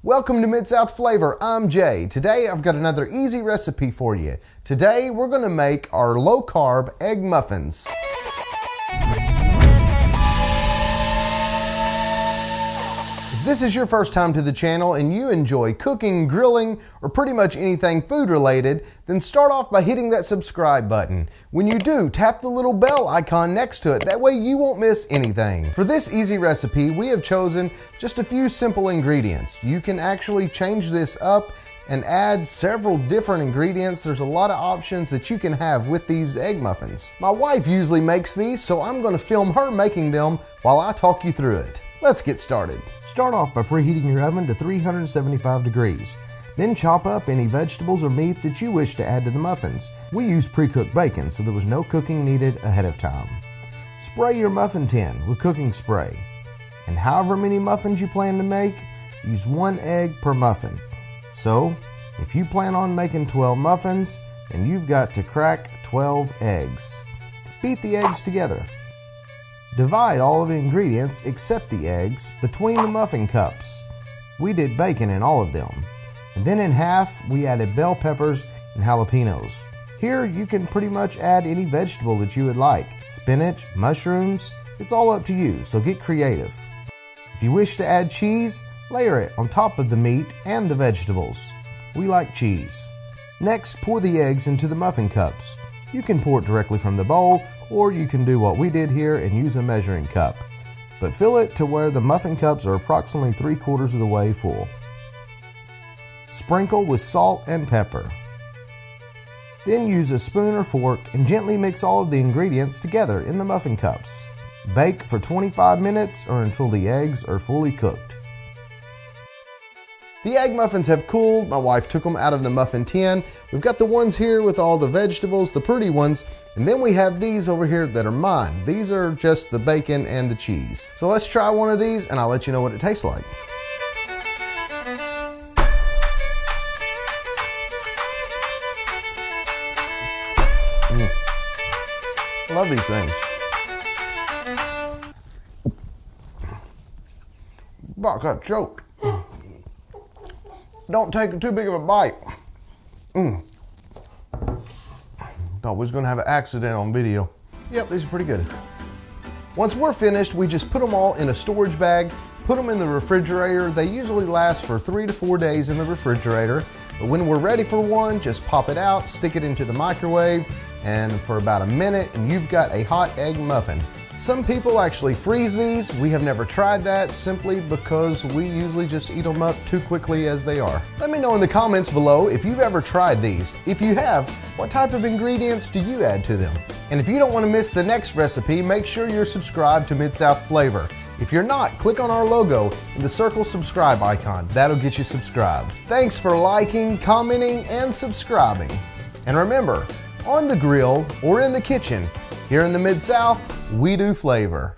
Welcome to Mid-South Flavor. I'm Jay. Today I've got another easy recipe for you. Today we're going to make our low-carb egg muffins. If this is your first time to the channel and you enjoy cooking, grilling, or pretty much anything food related, then start off by hitting that subscribe button. When you do, tap the little bell icon next to it. That way you won't miss anything. For this easy recipe, we have chosen just a few simple ingredients. You can actually change this up and add several different ingredients. There's a lot of options that you can have with these egg muffins. My wife usually makes these, so I'm going to film her making them while I talk you through it. Let's get started. Start off by preheating your oven to 375 degrees. Then chop up any vegetables or meat that you wish to add to the muffins. We use pre-cooked bacon, so there was no cooking needed ahead of time. Spray your muffin tin with cooking spray. And however many muffins you plan to make, use 1 egg per muffin. So, if you plan on making 12 muffins, then you've got to crack 12 eggs. Beat the eggs together. Divide all of the ingredients except the eggs between the muffin cups. We did bacon in all of them. And then in half, we added bell peppers and jalapenos. Here you can pretty much add any vegetable that you would like. Spinach, mushrooms, it's all up to you, so get creative. If you wish to add cheese, layer it on top of the meat and the vegetables. We like cheese. Next, pour the eggs into the muffin cups. You can pour it directly from the bowl, or you can do what we did here and use a measuring cup. But fill it to where the muffin cups are approximately 3/4 of the way full. Sprinkle with salt and pepper. Then use a spoon or fork and gently mix all of the ingredients together in the muffin cups. Bake for 25 minutes or until the eggs are fully cooked. The egg muffins have cooled. My wife took them out of the muffin tin. We've got the ones here with all the vegetables, the pretty ones, and then we have these over here that are mine. These are just the bacon and the cheese. So let's try one of these and I'll let you know what it tastes like. I love these things. I got choked. Don't take too big of a bite. Thought we was gonna have an accident on video. Yep, these are pretty good. Once we're finished, we just put them all in a storage bag, put them in the refrigerator. They usually last for 3 to 4 days in the refrigerator. But when we're ready for one, just pop it out, stick it into the microwave, and for about a minute, and you've got a hot egg muffin. Some people actually freeze these. We have never tried that simply because we usually just eat them up too quickly as they are. Let me know in the comments below if you've ever tried these. If you have, what type of ingredients do you add to them? And if you don't want to miss the next recipe, make sure you're subscribed to Mid-South Flavor. If you're not, click on our logo and the circle subscribe icon. That'll get you subscribed. Thanks for liking, commenting, and subscribing. And remember, on the grill or in the kitchen, here in the Mid-South, we do flavor.